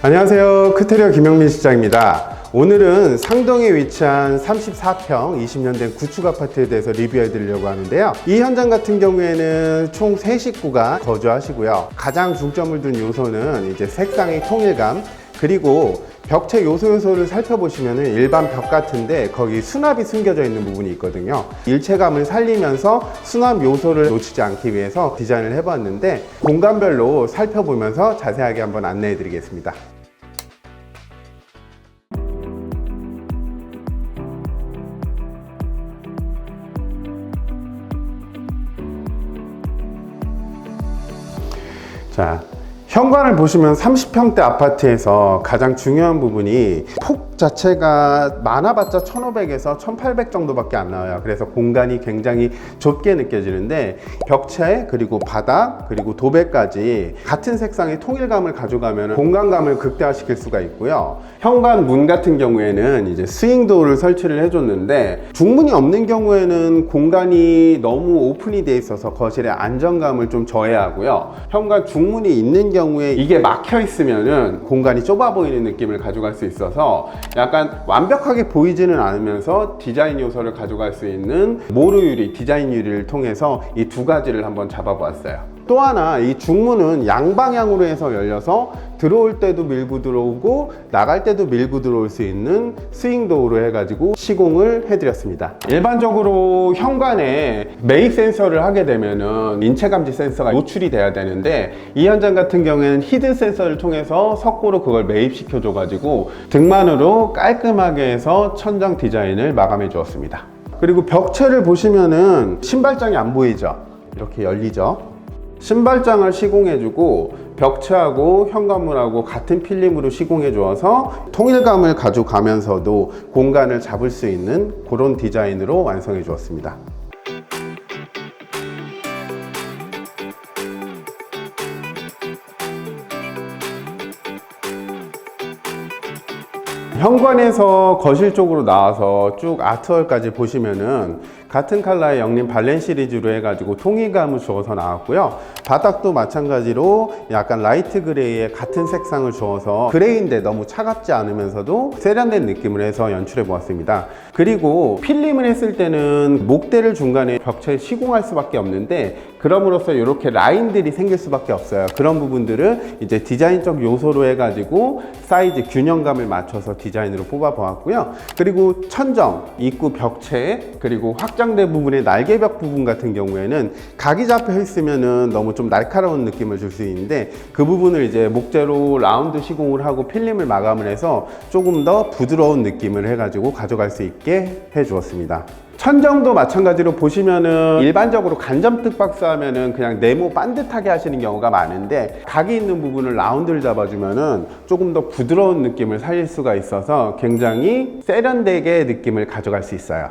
안녕하세요. 크테리어 김영민 실장입니다. 오늘은 상동에 위치한 34평 20년 된 구축 아파트에 대해서 리뷰해 드리려고 하는데요. 이 현장 같은 경우에는 총 3식구가 거주하시고요. 가장 중점을 둔 요소는 이제 색상의 통일감, 그리고 벽체 요소를 살펴보시면 일반 벽 같은데 거기 수납이 숨겨져 있는 부분이 있거든요. 일체감을 살리면서 수납 요소를 놓치지 않기 위해서 디자인을 해봤는데 공간별로 살펴보면서 자세하게 한번 안내해 드리겠습니다. 자, 현관을 보시면 30평대 아파트에서 가장 중요한 부분이 폭 자체가 많아봤자 1500에서 1800 정도밖에 안 나와요. 그래서 공간이 굉장히 좁게 느껴지는데 벽체, 그리고 바닥, 그리고 도배까지 같은 색상의 통일감을 가져가면 공간감을 극대화시킬 수가 있고요. 현관 문 같은 경우에는 이제 스윙도어를 설치를 해줬는데 중문이 없는 경우에는 공간이 너무 오픈이 돼 있어서 거실의 안정감을 좀 저해하고요. 현관 중문이 있는 경우에 이게 막혀 있으면은 공간이 좁아 보이는 느낌을 가져갈 수 있어서 약간 완벽하게 보이지는 않으면서 디자인 요소를 가져갈 수 있는 모루 유리, 디자인 유리를 통해서 이 두 가지를 한번 잡아보았어요. 또 하나, 이 중문은 양방향으로 해서 열려서 들어올 때도 밀고 들어오고 나갈 때도 밀고 들어올 수 있는 스윙도어로 해가지고 시공을 해드렸습니다. 일반적으로 현관에 매입 센서를 하게 되면은 인체감지 센서가 노출이 돼야 되는데 이 현장 같은 경우에는 히든 센서를 통해서 석고로 그걸 매입시켜 줘가지고 등만으로 깔끔하게 해서 천장 디자인을 마감해 주었습니다. 그리고 벽체를 보시면은 신발장이 안 보이죠? 이렇게 열리죠? 신발장을 시공해주고 벽체하고 현관문하고 같은 필름으로 시공해 주어서 통일감을 가져가면서도 공간을 잡을 수 있는 그런 디자인으로 완성해 주었습니다. 현관에서 거실 쪽으로 나와서 쭉 아트월까지 보시면은 같은 컬러의 영림 발렌 시리즈로 해가지고 통일감을 주어서 나왔고요. 바닥도 마찬가지로 약간 라이트 그레이의 같은 색상을 주어서 그레이인데 너무 차갑지 않으면서도 세련된 느낌을 해서 연출해 보았습니다. 그리고 필름을 했을 때는 목대를 중간에 벽체에 시공할 수밖에 없는데 그럼으로써 이렇게 라인들이 생길 수밖에 없어요. 그런 부분들을 이제 디자인적 요소로 해가지고 사이즈 균형감을 맞춰서 디자인으로 뽑아 보았고요. 그리고 천정, 입구 벽체, 그리고 확장된 부분의 날개벽 부분 같은 경우에는 각이 잡혀 있으면은 너무 좀 날카로운 느낌을 줄 수 있는데 그 부분을 이제 목재로 라운드 시공을 하고 필름을 마감을 해서 조금 더 부드러운 느낌을 해가지고 가져갈 수 있게 해 주었습니다. 천정도 마찬가지로 보시면은 일반적으로 간접 특박스 하면은 그냥 네모 반듯하게 하시는 경우가 많은데 각이 있는 부분을 라운드를 잡아주면은 조금 더 부드러운 느낌을 살릴 수가 있어서 굉장히 세련되게 느낌을 가져갈 수 있어요.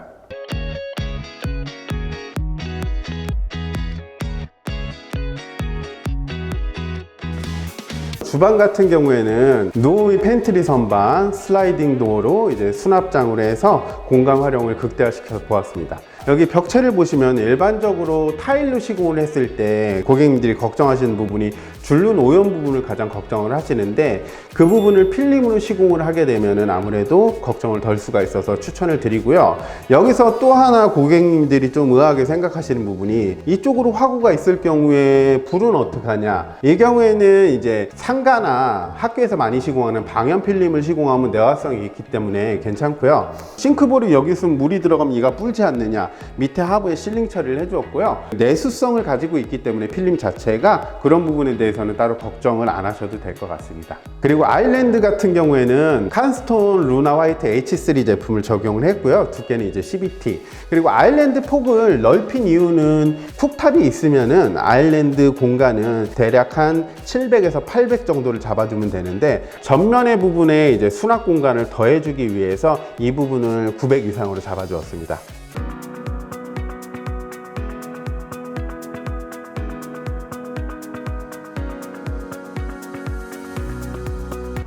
주방 같은 경우에는 노후의 팬트리 선반, 슬라이딩 도어로 이제 수납장으로 해서 공간 활용을 극대화시켜 보았습니다. 여기 벽체를 보시면 일반적으로 타일로 시공을 했을 때 고객님들이 걱정하시는 부분이 줄눈 오염 부분을 가장 걱정을 하시는데 그 부분을 필름으로 시공을 하게 되면은 아무래도 걱정을 덜 수가 있어서 추천을 드리고요. 여기서 또 하나 고객님들이 좀 의아하게 생각하시는 부분이 이쪽으로 화구가 있을 경우에 불은 어떡하냐, 이 경우에는 이제 상가나 학교에서 많이 시공하는 방연 필름을 시공하면 내화성이 있기 때문에 괜찮고요. 싱크볼이 여기 있으면 물이 들어가면 이가 불지 않느냐, 밑에 하부에 실링 처리를 해주었고요. 내수성을 가지고 있기 때문에 필름 자체가 그런 부분에 대해서는 따로 걱정을 안 하셔도 될 것 같습니다. 그리고 아일랜드 같은 경우에는 칸스톤 루나 화이트 H3 제품을 적용을 했고요. 두께는 이제 12T. 그리고 아일랜드 폭을 넓힌 이유는 쿡탑이 있으면은 아일랜드 공간은 대략 한 700에서 800 정도를 잡아주면 되는데 전면의 부분에 이제 수납 공간을 더해주기 위해서 이 부분을 900 이상으로 잡아주었습니다.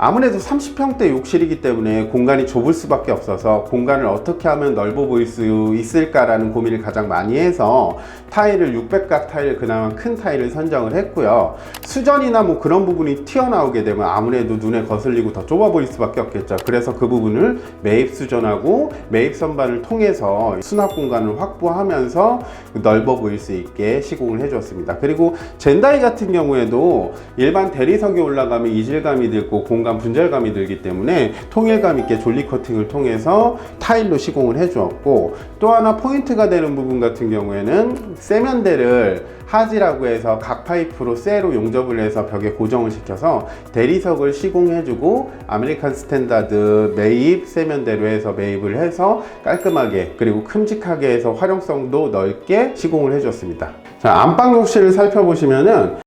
아무래도 30평대 욕실이기 때문에 공간이 좁을 수밖에 없어서 공간을 어떻게 하면 넓어 보일 수 있을까라는 고민을 가장 많이 해서 타일을 600각 타일, 그나마 큰 타일을 선정을 했고요. 수전이나 뭐 그런 부분이 튀어나오게 되면 아무래도 눈에 거슬리고 더 좁아 보일 수밖에 없겠죠. 그래서 그 부분을 매입 수전하고 매입 선반을 통해서 수납 공간을 확보하면서 넓어 보일 수 있게 시공을 해주었습니다. 그리고 젠다이 같은 경우에도 일반 대리석이 올라가면 이질감이 들고 공간 분절감이 들기 때문에 통일감 있게 졸리 커팅을 통해서 타일로 시공을 해주었고, 또 하나 포인트가 되는 부분 같은 경우에는 세면대를 하지라고 해서 각 파이프로 쇠로 용접을 해서 벽에 고정을 시켜서 대리석을 시공해주고 아메리칸 스탠다드 매입 세면대로 해서 매입을 해서 깔끔하게 그리고 큼직하게 해서 활용성도 넓게 시공을 해줬습니다. 자, 안방 욕실을 살펴보시면은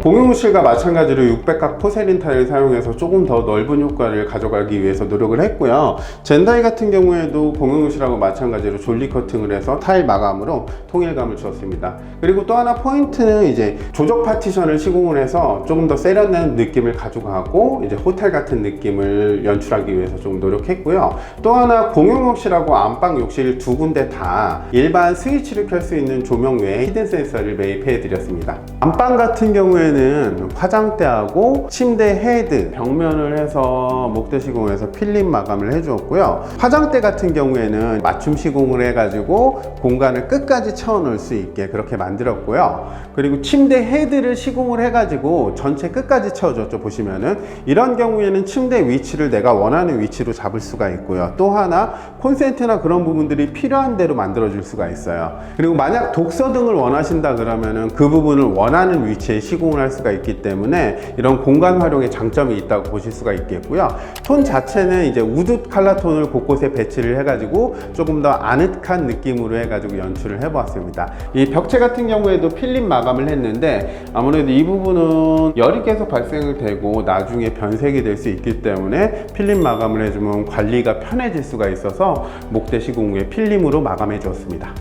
공용실과 마찬가지로 600각 포세린 타일을 사용해서 조금 더 넓은 효과를 가져가기 위해서 노력을 했고요. 젠다이 같은 경우에도 공용실하고 마찬가지로 졸리 커팅을 해서 타일 마감으로 통일감을 주었습니다. 그리고 또 하나 포인트는 이제 조적 파티션을 시공을 해서 조금 더 세련된 느낌을 가져가고 이제 호텔 같은 느낌을 연출하기 위해서 좀 노력했고요. 또 하나 공용욕실하고 안방 욕실 두 군데 다 일반 스위치를 켤 수 있는 조명 외에 히든 센서를 매입해 드렸습니다. 안방 같은 경우에는 화장대하고 침대 헤드 벽면을 해서 목대 시공을 해서 필름 마감을 해주었고요. 화장대 같은 경우에는 맞춤 시공을 해가지고 공간을 끝까지 채워넣을 수 있게 그렇게 만들었고요. 그리고 침대 헤드를 시공을 해가지고 전체 끝까지 채워줬죠. 보시면은 이런 경우에는 침대 위치를 내가 원하는 위치로 잡을 수가 있고요. 또 하나 콘센트나 그런 부분들이 필요한 대로 만들어줄 수가 있어요. 그리고 만약 독서 등을 원하신다 그러면은 그 부분을 원하는 위치에 시공을 할 수가 있기 때문에 이런 공간 활용에 장점이 있다고 보실 수가 있겠고요. 톤 자체는 이제 우드 컬러 톤을 곳곳에 배치를 해가지고 조금 더 아늑한 느낌으로 해가지고 연출을 해보았습니다. 이 벽체 같은 경우에도 필름 마감을 했는데 아무래도 이 부분은 열이 계속 발생을 되고 나중에 변색이 될 수 있기 때문에 필름 마감을 해주면 관리가 편해질 수가 있어서 목대 시공 후에 필름으로 마감해 주었습니다.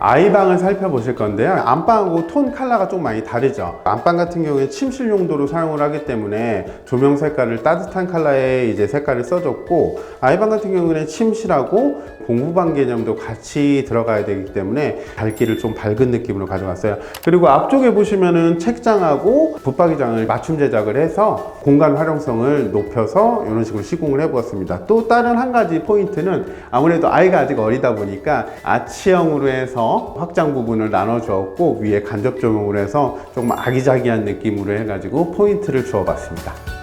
아이방을 살펴보실 건데요. 안방하고 톤 컬러가 좀 많이 다르죠. 안방 같은 경우에 침실 용도로 사용을 하기 때문에 조명 색깔을 따뜻한 컬러의 이제 색깔을 써줬고, 아이방 같은 경우는 침실하고 공부방 개념도 같이 들어가야 되기 때문에 밝기를 좀 밝은 느낌으로 가져갔어요. 그리고 앞쪽에 보시면은 책장하고 붙박이장을 맞춤 제작을 해서 공간 활용성을 높여서 이런 식으로 시공을 해보았습니다. 또 다른 한 가지 포인트는 아무래도 아이가 아직 어리다 보니까 아치형으로 해서 확장 부분을 나눠 주었고 위에 간접 조명을 해서 조금 아기자기한 느낌으로 해가지고 포인트를 주어 봤습니다.